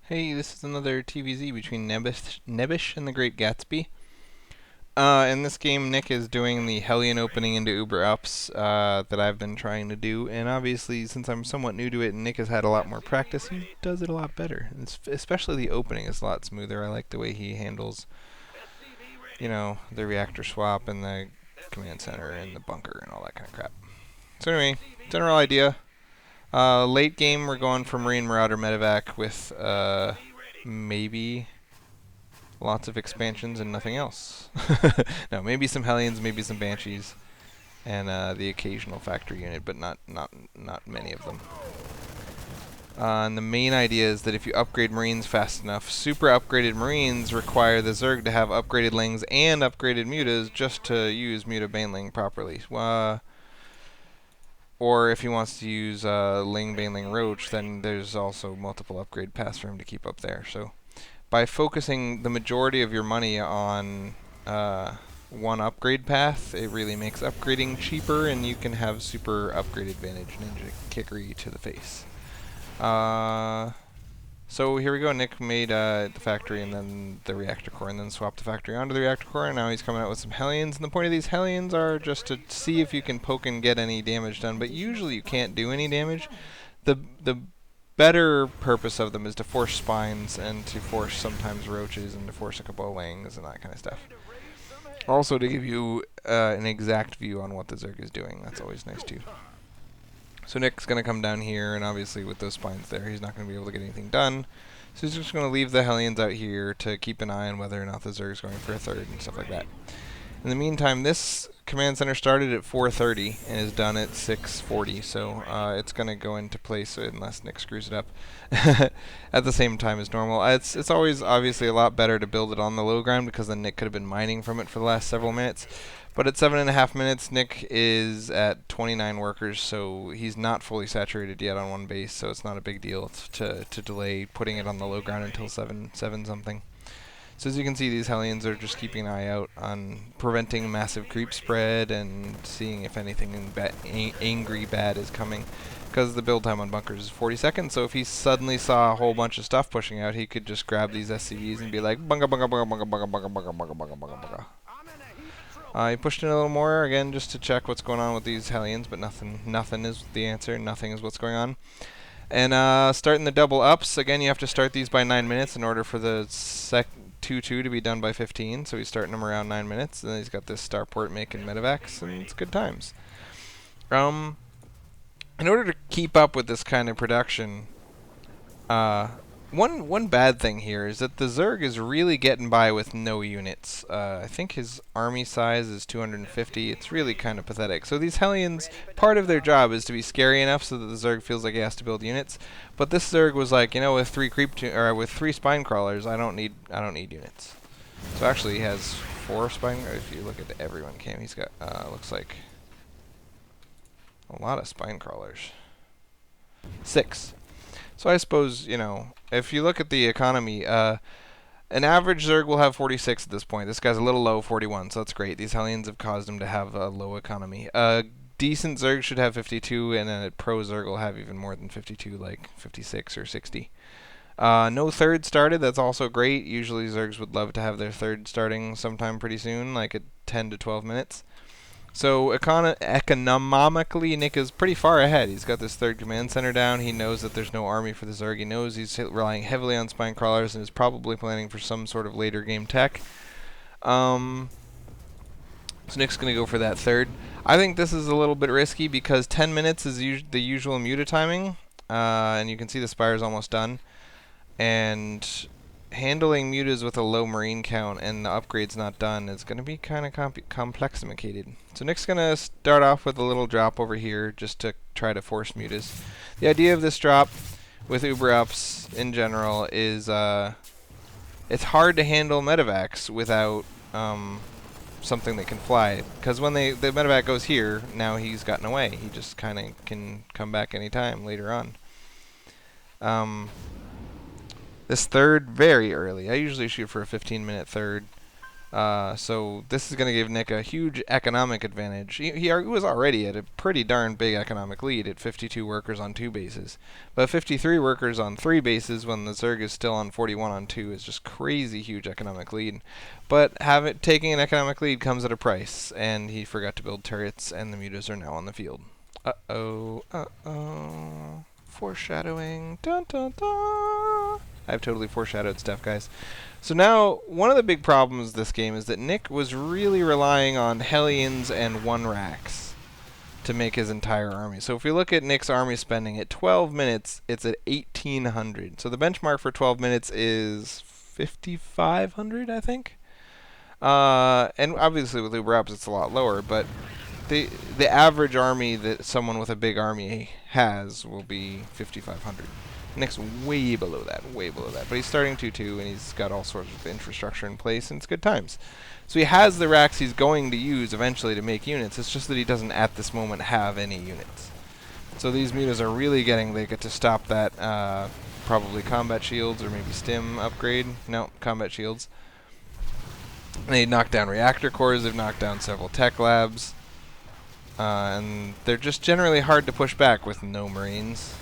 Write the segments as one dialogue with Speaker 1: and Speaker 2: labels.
Speaker 1: Hey, this is another TvZ between Nebish and the Great Gatsby. In this game, Nick is doing the Hellion opening into Uber Ups that I've been trying to do, and obviously, since I'm somewhat new to it and Nick has had a lot more practice, he does it a lot better. Especially the opening is a lot smoother. I like the way he handles, the reactor swap and the command center and the bunker and all that kind of crap. So anyway, general idea. Late game, we're going for Marine Marauder Medevac with maybe lots of expansions and nothing else. No, maybe some Hellions, maybe some Banshees, and the occasional factory unit, but not many of them. And the main idea is that if you upgrade Marines fast enough, super upgraded Marines require the Zerg to have upgraded Lings and upgraded Mutas just to use Muta Baneling properly. Or if he wants to use Ling, Baneling, Roach, then there's also multiple upgrade paths for him to keep up there. So by focusing the majority of your money on one upgrade path, it really makes upgrading cheaper, and you can have super upgrade advantage ninja kickery to the face. So here we go. Nick made the factory and then the reactor core, and then swapped the factory onto the reactor core, and now he's coming out with some Hellions. And the point of these Hellions are just to see if you can poke and get any damage done, but usually you can't do any damage. The better purpose of them is to force spines and to force sometimes roaches and to force a couple of wings and that kind of stuff. Also to give you an exact view on what the Zerg is doing. That's always nice too. So Nick's going to come down here, and obviously with those spines there, he's not going to be able to get anything done. So he's just going to leave the Hellions out here to keep an eye on whether or not the Zerg's going for a third and stuff like that. In the meantime, this command center started at 4:30 and is done at 6:40, so it's going to go into place unless Nick screws it up at the same time as normal. It's always obviously a lot better to build it on the low ground because then Nick could have been mining from it for the last several minutes. But at 7.5 minutes, Nick is at 29 workers, so he's not fully saturated yet on one base, so it's not a big deal to delay putting it on the low ground until 7 something. So as you can see, these Hellions are just keeping an eye out on preventing massive creep spread and seeing if anything angry bad is coming. Because the build time on bunkers is 40 seconds, so if he suddenly saw a whole bunch of stuff pushing out, he could just grab these SCVs and be like, bunga bunga bunga bunga bunga bunga bunga bunga bunga bunga bunga. He pushed in a little more, again, just to check what's going on with these Hellions, but nothing is the answer, nothing is what's going on. And starting the double ups, again, you have to start these by 9 minutes in order for the 2-2 to be done by 15, so he's starting them around 9 minutes, and then he's got this starport making medevacs, and it's good times. In order to keep up with this kind of production, one bad thing here is that the Zerg is really getting by with no units. I think his army size is 250. It's really kind of pathetic. So these Hellions, part of their job is to be scary enough so that the Zerg feels like he has to build units. But this Zerg was like, with with 3 spine crawlers, I don't need units. So actually, he has 4 spine. If you look at everyone cam, he's got looks like a lot of spine crawlers. 6. So I suppose, if you look at the economy, an average Zerg will have 46 at this point. This guy's a little low, 41, so that's great. These Hellions have caused him to have a low economy. A decent Zerg should have 52, and then a pro Zerg will have even more than 52, like 56 or 60. No third started, that's also great. Usually Zergs would love to have their third starting sometime pretty soon, like at 10 to 12 minutes. So economically, Nick is pretty far ahead. He's got this third command center down. He knows that there's no army for the Zerg. He knows he's relying heavily on spine crawlers and is probably planning for some sort of later game tech. So Nick's going to go for that third. I think this is a little bit risky because 10 minutes is the usual muta timing. And you can see the spire's almost done. And handling mutas with a low marine count and the upgrade's not done is going to be kind of compleximated. So Nick's going to start off with a little drop over here just to try to force mutas. The idea of this drop with Uber Ups in general is it's hard to handle medevacs without something that can fly. Because when the medevac goes here, now he's gotten away. He just kind of can come back anytime later on. This third, very early. I usually shoot for a 15-minute third. So this is going to give Nick a huge economic advantage. He was already at a pretty darn big economic lead at 52 workers on 2 bases. But 53 workers on 3 bases when the Zerg is still on 41 on 2 is just crazy huge economic lead. But taking an economic lead comes at a price, and he forgot to build turrets, and the mutas are now on the field. Uh-oh. Foreshadowing. Dun dun dun. I've totally foreshadowed stuff, guys. So now, one of the big problems this game is that Nick was really relying on hellions and 1 racks to make his entire army. So if we look at Nick's army spending, at 12 minutes, it's at 1,800. So the benchmark for 12 minutes is 5,500, I think. And obviously with Uber Ups, it's a lot lower, but the average army that someone with a big army has will be 5,500. Nick's way below that, But he's starting 2-2, and he's got all sorts of infrastructure in place, and it's good times. So he has the racks he's going to use eventually to make units. It's just that he doesn't, at this moment, have any units. So these mutas are really they get to stop that probably combat shields or maybe stim upgrade. No, combat shields. And they knock down reactor cores. They've knocked down several tech labs. And they're just generally hard to push back with no Marines.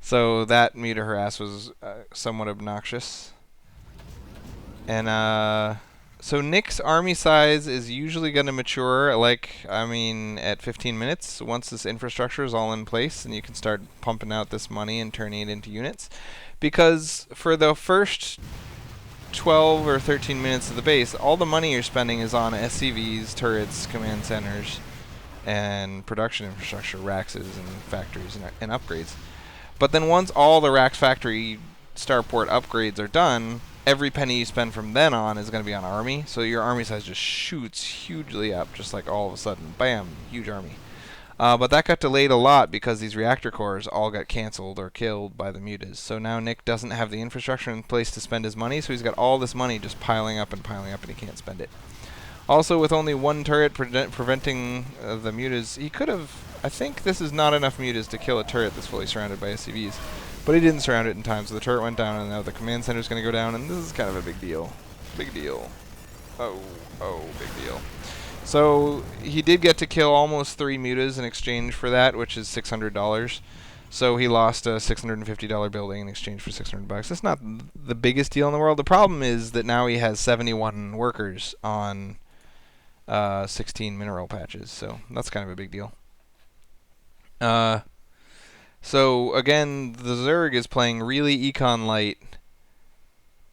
Speaker 1: So that muta harass was somewhat obnoxious. And so Nick's army size is usually going to mature, at 15 minutes once this infrastructure is all in place and you can start pumping out this money and turning it into units. Because for the first 12 or 13 minutes of the base, all the money you're spending is on SCVs, turrets, command centers, and production infrastructure, racks and factories and upgrades. But then once all the racks, factory, starport upgrades are done, every penny you spend from then on is going to be on army. So your army size just shoots hugely up, just like all of a sudden, bam, huge army. But that got delayed a lot because these reactor cores all got canceled or killed by the mutas. So now Nick doesn't have the infrastructure in place to spend his money, so he's got all this money just piling up, and he can't spend it. Also, with only 1 turret preventing the mutas, he could have... I think this is not enough mutas to kill a turret that's fully surrounded by SCVs. But he didn't surround it in time, so the turret went down, and now the command center is going to go down, and this is kind of a big deal. Big deal. Oh, big deal. So he did get to kill almost 3 mutas in exchange for that, which is $600. So he lost a $650 building in exchange for $600. That's not the biggest deal in the world. The problem is that now he has 71 workers on 16 mineral patches, so that's kind of a big deal. So again, the Zerg is playing really econ light,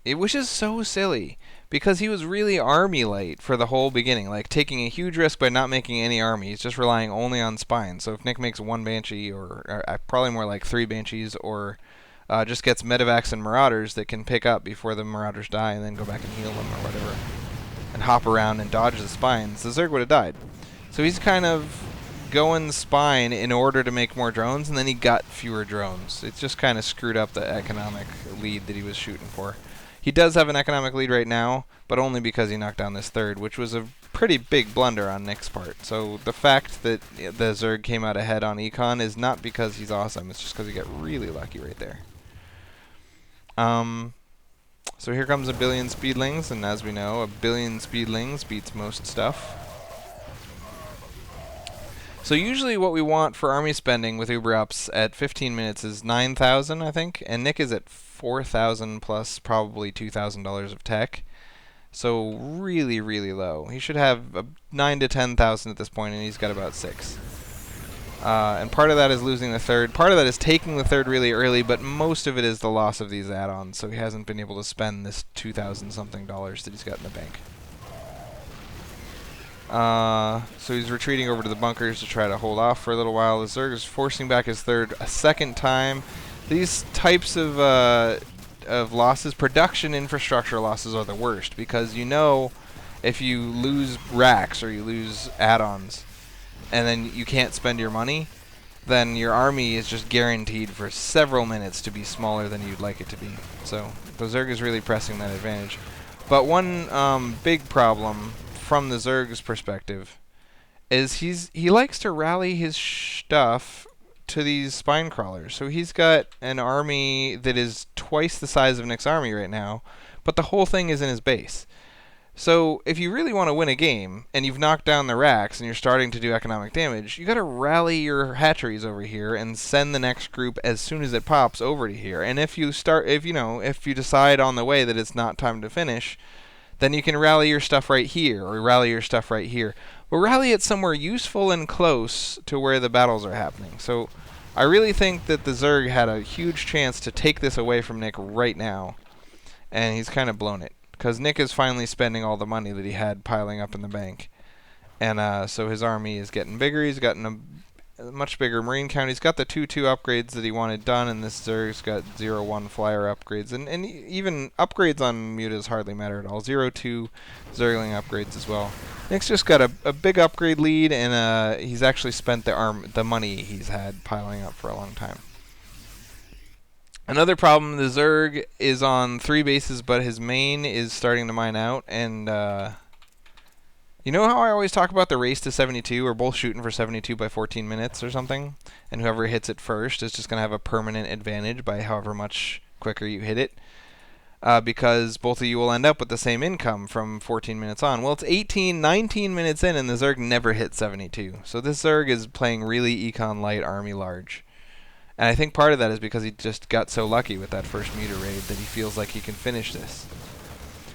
Speaker 1: which is so silly, because he was really army light for the whole beginning, like taking a huge risk by not making any army. He's just relying only on spines. So if Nick makes 1 Banshee, or probably more like 3 Banshees, or just gets medevacs and marauders that can pick up before the marauders die and then go back and heal them or whatever, and hop around and dodge the spines, the Zerg would have died. So he's kind of going spine in order to make more drones, and then he got fewer drones. It's just kind of screwed up the economic lead that he was shooting for. He does have an economic lead right now, but only because he knocked down this 3rd, which was a pretty big blunder on Nick's part. So the fact that the Zerg came out ahead on econ is not because he's awesome, it's just because he got really lucky right there. So here comes a billion speedlings, and as we know, a billion speedlings beats most stuff. So usually what we want for army spending with Uber Ups at 15 minutes is 9,000, I think, and Nick is at 4,000 plus probably $2,000 of tech. So really, really low. He should have 9 to 10,000 at this point, and he's got about 6. And part of that is losing the 3rd. Part of that is taking the 3rd really early, but most of it is the loss of these add-ons, so he hasn't been able to spend this 2,000 something dollars that he's got in the bank. So he's retreating over to the bunkers to try to hold off for a little while. The Zerg is forcing back his 3rd a second time. These types of losses, production infrastructure losses, are the worst, because you know if you lose racks or you lose add-ons and then you can't spend your money, then your army is just guaranteed for several minutes to be smaller than you'd like it to be. So the Zerg is really pressing that advantage. But one big problem from the Zerg's perspective is he likes to rally his stuff to these spine crawlers. So he's got an army that is twice the size of Nick's army right now, but the whole thing is in his base. So if you really want to win a game, and you've knocked down the racks, and you're starting to do economic damage, you got to rally your hatcheries over here and send the next group as soon as it pops over to here. And if you decide on the way that it's not time to finish, then you can rally your stuff right here, or rally your stuff right here. But rally it somewhere useful and close to where the battles are happening. So I really think that the Zerg had a huge chance to take this away from Nick right now, and he's kind of blown it. Because Nick is finally spending all the money that he had piling up in the bank. And so his army is getting bigger. He's gotten a much bigger marine count. He's got the 2-2 upgrades that he wanted done, and this Zerg's got 0-1 flyer upgrades. And even upgrades on mutas hardly matter at all. 0-2 Zergling upgrades as well. Nick's just got a big upgrade lead, and he's actually spent the money he's had piling up for a long time. Another problem, the Zerg is on 3 bases, but his main is starting to mine out, and you know how I always talk about the race to 72? We're both shooting for 72 by 14 minutes or something, and whoever hits it first is just going to have a permanent advantage by however much quicker you hit it, because both of you will end up with the same income from 14 minutes on. Well, it's 19 minutes in, and the Zerg never hit 72. So this Zerg is playing really econ light, army large. And I think part of that is because he just got so lucky with that first muta raid that he feels like he can finish this.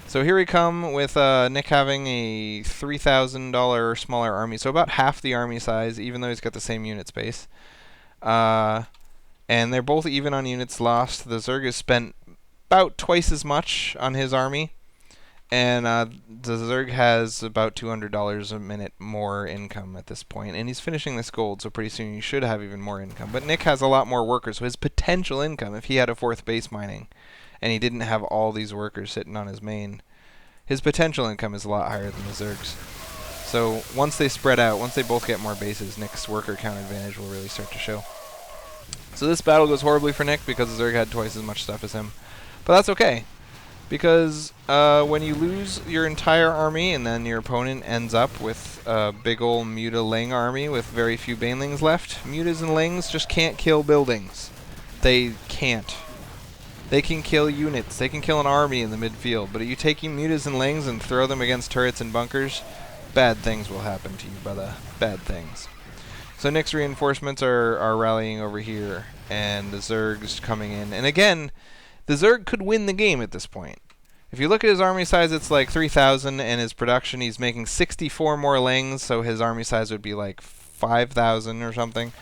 Speaker 1: So here we come with Nick having a $3,000 smaller army, so about half the army size, even though he's got the same unit space. And they're both even on units lost. The Zerg has spent about twice as much on his army, and the Zerg has about $200 a minute more income at this point, and he's finishing this gold, so pretty soon he should have even more income. But Nick has a lot more workers, so his potential income, if he had a 4th base mining, and he didn't have all these workers sitting on his main, his potential income is a lot higher than the Zerg's. So once they spread out, once they both get more bases, Nick's worker count advantage will really start to show. So this battle goes horribly for Nick because the Zerg had twice as much stuff as him. But that's okay, because when you lose your entire army and then your opponent ends up with a big ol' muta ling army with very few banelings left, mutas and lings just can't kill buildings. They can't. They can kill units. They can kill an army in the midfield. But if you take mutas and lings and throw them against turrets and bunkers, bad things will happen to you, brother. Bad things. So Nick's reinforcements are rallying over here, and the Zerg's coming in. And again, the Zerg could win the game at this point. If you look at his army size, it's like 3,000, and his production, he's making 64 more lings, so his army size would be like 5,000 or something.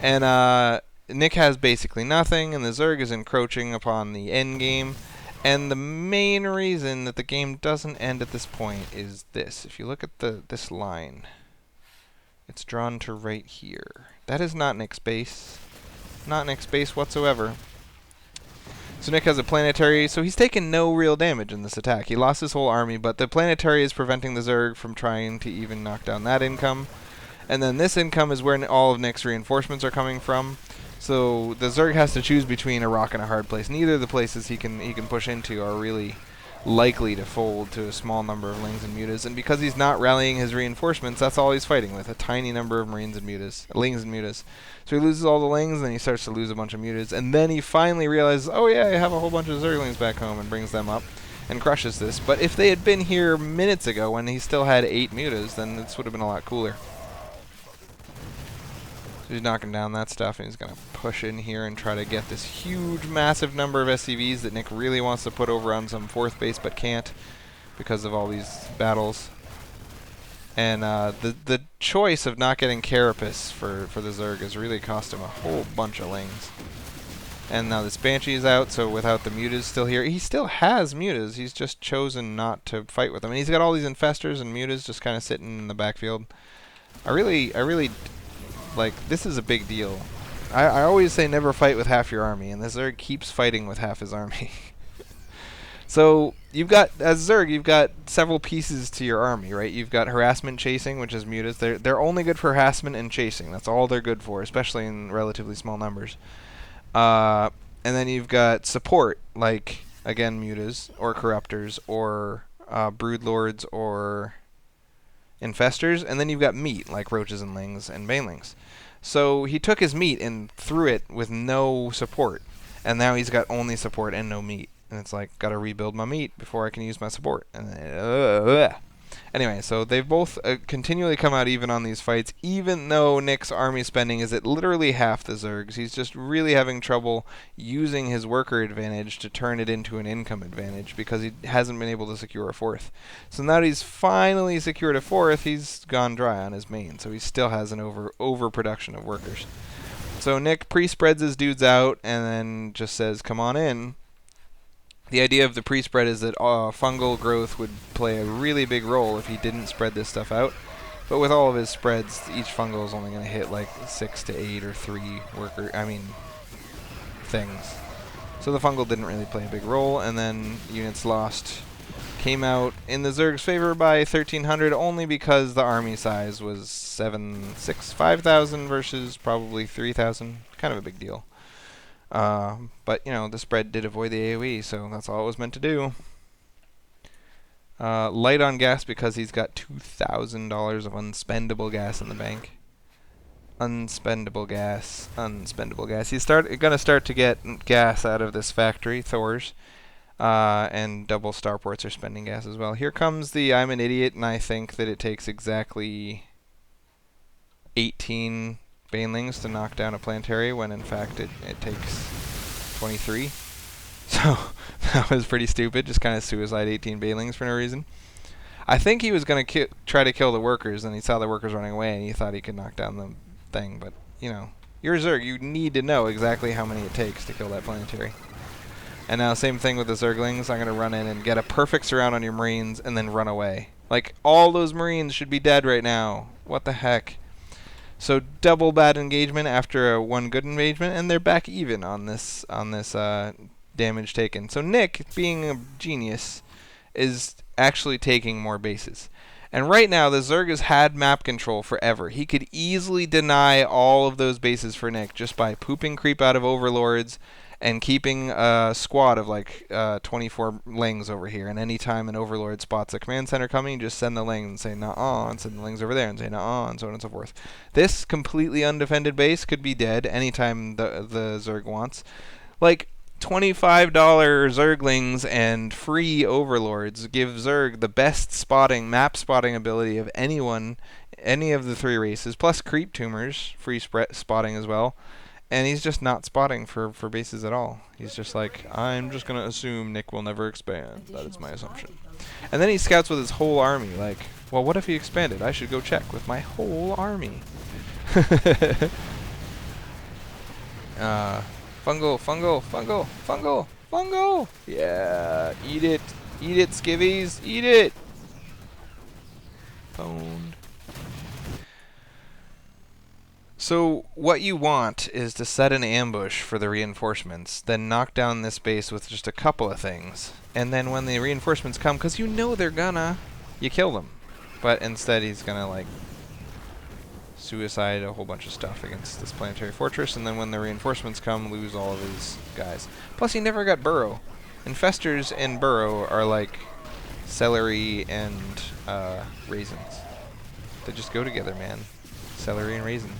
Speaker 1: And Nick has basically nothing, and the Zerg is encroaching upon the end game. And the main reason that the game doesn't end at this point is this. If you look at this line, it's drawn to right here. That is not Nick's base. Not Nick's base whatsoever. So Nick has a planetary, so he's taken no real damage in this attack. He lost his whole army, but the planetary is preventing the Zerg from trying to even knock down that income. And then this income is where all of Nick's reinforcements are coming from. So the Zerg has to choose between a rock and a hard place. Neither of the places he can push into are really likely to fold to a small number of lings and mutas. And because he's not rallying his reinforcements, that's all he's fighting with, a tiny number of marines and mutas, lings and mutas. So he loses all the lings, and then he starts to lose a bunch of mutas. And then he finally realizes, oh yeah, I have a whole bunch of Zerglings back home, and brings them up and crushes this. But if they had been here minutes ago when he still had 8 mutas, then this would have been a lot cooler. So he's knocking down that stuff, and he's going to push in here and try to get this huge, massive number of SCVs that Nick really wants to put over on some 4th base, but can't because of all these battles. And the choice of not getting Carapace for the Zerg has really cost him a whole bunch of lings. And now this Banshee is out, so without the mutas still here, he still has mutas. He's just chosen not to fight with them. And he's got all these infestors and mutas just kind of sitting in the backfield. I really, like, this is a big deal. I always say never fight with half your army, and the Zerg keeps fighting with half his army. So you've got, as Zerg, you've got several pieces to your army, right? You've got harassment, chasing, which is mutas. They're only good for harassment and chasing. That's all they're good for, especially in relatively small numbers. And then you've got support, like, again, mutas, or corruptors, or broodlords, or infestors. And then you've got meat, like roaches and lings and banelings. So he took his meat and threw it with no support. And now he's got only support and no meat. And it's like, gotta rebuild my meat before I can use my support. And anyway, so they've both continually come out even on these fights, even though Nick's army spending is at literally half the Zerg's. He's just really having trouble using his worker advantage to turn it into an income advantage because he hasn't been able to secure a fourth. So now that he's finally secured a fourth, he's gone dry on his main. So he still has an overproduction of workers. So Nick pre-spreads his dudes out and then just says, come on in. The idea of the pre-spread is that fungal growth would play a really big role if he didn't spread this stuff out. But with all of his spreads, each fungal is only going to hit like 6 to 8 or 3 things. So the fungal didn't really play a big role, and then units lost came out in the Zerg's favor by 1,300 only because the army size was 5,000 versus probably 3,000. Kind of a big deal. But, you know, the spread did avoid the AoE, so that's all it was meant to do. Light on gas because he's got $2,000 of unspendable gas in the bank. Unspendable gas. Unspendable gas. He's gonna start to get gas out of this factory, Thor's. And double starports are spending gas as well. Here comes the I'm an idiot, and I think that it takes exactly 18 banelings to knock down a planetary when in fact it takes 23. So that was pretty stupid, just kind of suicide 18 banelings for no reason. I think he was going to try to kill the workers, and he saw the workers running away and he thought he could knock down the thing, but you know, you're Zerg, you need to know exactly how many it takes to kill that planetary. And now same thing with the Zerglings. I'm going to run in and get a perfect surround on your Marines and then run away. Like, all those Marines should be dead right now. What the heck? So double bad engagement after a one good engagement, and they're back even on this damage taken. So Nick, being a genius, is actually taking more bases. And right now, the Zerg has had map control forever. He could easily deny all of those bases for Nick just by pooping creep out of overlords and keeping a squad of like 24 lings over here. And anytime an overlord spots a command center coming, just send the ling and say nah, and send the lings over there and say nah, and so on and so forth. This completely undefended base could be dead anytime the Zerg wants. Like, $25 Zerglings and free overlords give Zerg the best map spotting ability of anyone, any of the 3 races, plus creep tumors, free spotting as well. And he's just not spotting for bases at all. He's just like, I'm just going to assume Nick will never expand. That is my assumption. And then he scouts with his whole army, like, well, what if he expanded? I should go check with my whole army. Fungal. Yeah, eat it, skivvies, eat it. Pwned. So what you want is to set an ambush for the reinforcements, then knock down this base with just a couple of things, and then when the reinforcements come, because you know they're gonna, you kill them. But instead he's gonna like suicide a whole bunch of stuff against this planetary fortress, and then when the reinforcements come, lose all of his guys. Plus he never got burrow. Infestors and burrow are like celery and raisins. They just go together, man. Celery and raisins.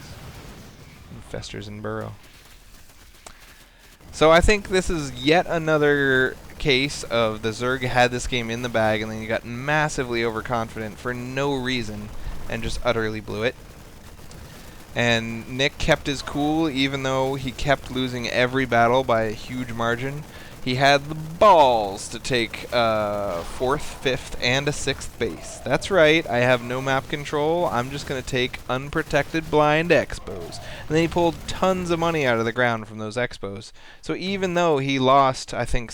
Speaker 1: Infestors and burrow. So I think this is yet another case of the Zerg had this game in the bag and then he got massively overconfident for no reason and just utterly blew it. And Nick kept his cool even though he kept losing every battle by a huge margin. He had the balls to take a 4th, 5th, and a 6th base. That's right, I have no map control. I'm just going to take unprotected blind expos. And then he pulled tons of money out of the ground from those expos. So even though he lost, I think,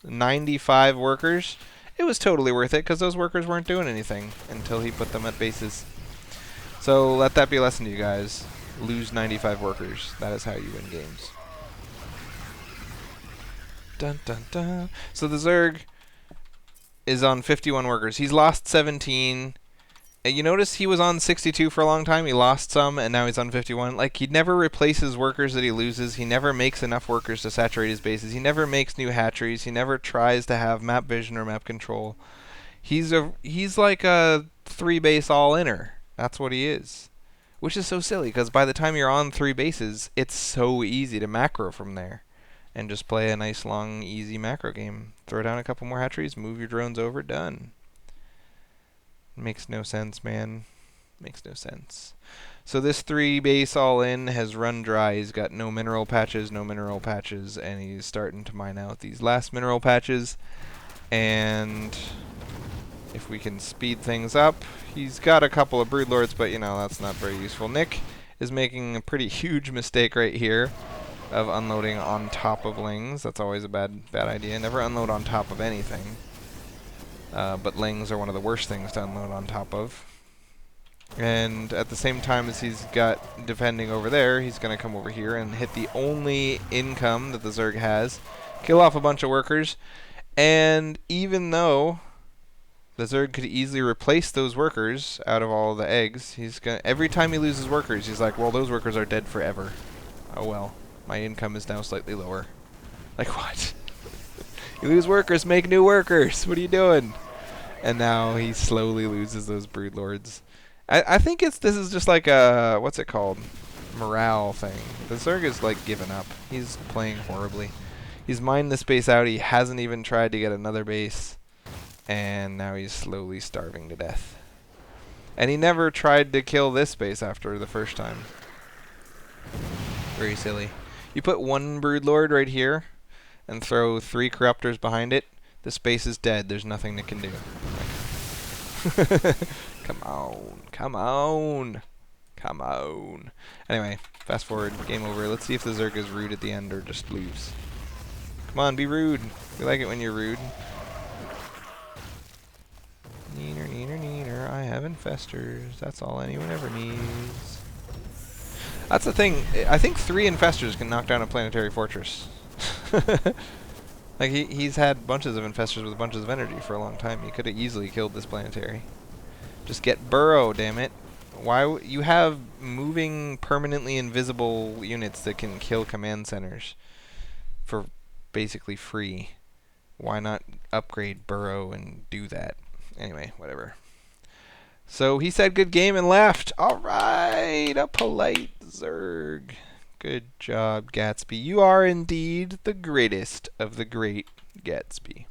Speaker 1: 95 workers, it was totally worth it because those workers weren't doing anything until he put them at bases. So let that be a lesson to you guys. Lose 95 workers. That is how you win games. Dun, dun, dun. So the Zerg is on 51 workers. He's lost 17. And you notice he was on 62 for a long time. He lost some, and now he's on 51. Like, he never replaces workers that he loses. He never makes enough workers to saturate his bases. He never makes new hatcheries. He never tries to have map vision or map control. He's like a 3-base all-inner. That's what he is. Which is so silly, because by the time you're on 3 bases, it's so easy to macro from there. and just play a nice, long, easy macro game. Throw down a couple more hatcheries, move your drones over, done. Makes no sense, man. Makes no sense. So this 3 base all-in has run dry. He's got no mineral patches, and he's starting to mine out these last mineral patches. And if we can speed things up, he's got a couple of broodlords, but you know, that's not very useful. Nick is making a pretty huge mistake right here of unloading on top of lings. That's always a bad idea. Never unload on top of anything. But lings are one of the worst things to unload on top of. And at the same time as he's got defending over there, he's going to come over here and hit the only income that the Zerg has, kill off a bunch of workers, and even though the Zerg could easily replace those workers out of all the eggs, he's gonna, every time he loses workers, he's like, well, those workers are dead forever. Oh well, my income is now slightly lower. Like what? You lose workers, make new workers. What are you doing? And now he slowly loses those broodlords. I think this is just like a, what's it called? Morale thing. The Zerg is like giving up. He's playing horribly. He's mined this base out. He hasn't even tried to get another base. And now he's slowly starving to death. And he never tried to kill this base after the first time. Very silly. You put 1 broodlord right here and throw 3 corruptors behind it. This base is dead. There's nothing it can do. Come on. Come on. Come on. Anyway, fast forward. Game over. Let's see if the Zerg is rude at the end or just leaves. Come on, be rude. We like it when you're rude. Neener, neener, neener. I have infestors. That's all anyone ever needs. That's the thing. I think 3 infestors can knock down a planetary fortress. Like, he's had bunches of infestors with bunches of energy for a long time. He could have easily killed this planetary. Just get burrow, damn it. Why you have moving, permanently invisible units that can kill command centers for basically free. Why not upgrade burrow and do that? Anyway, whatever. So he said good game and left. All right, a polite Zerg. Good job, Gatsby. You are indeed the greatest of the great Gatsby.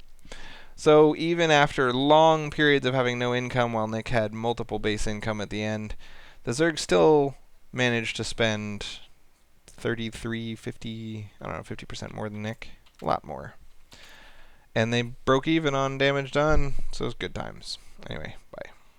Speaker 1: So even after long periods of having no income while Nick had multiple base income at the end, the Zerg still managed to spend 33, 50, I don't know, 50% more than Nick. A lot more. And they broke even on damage done, so it was good times. Anyway, bye.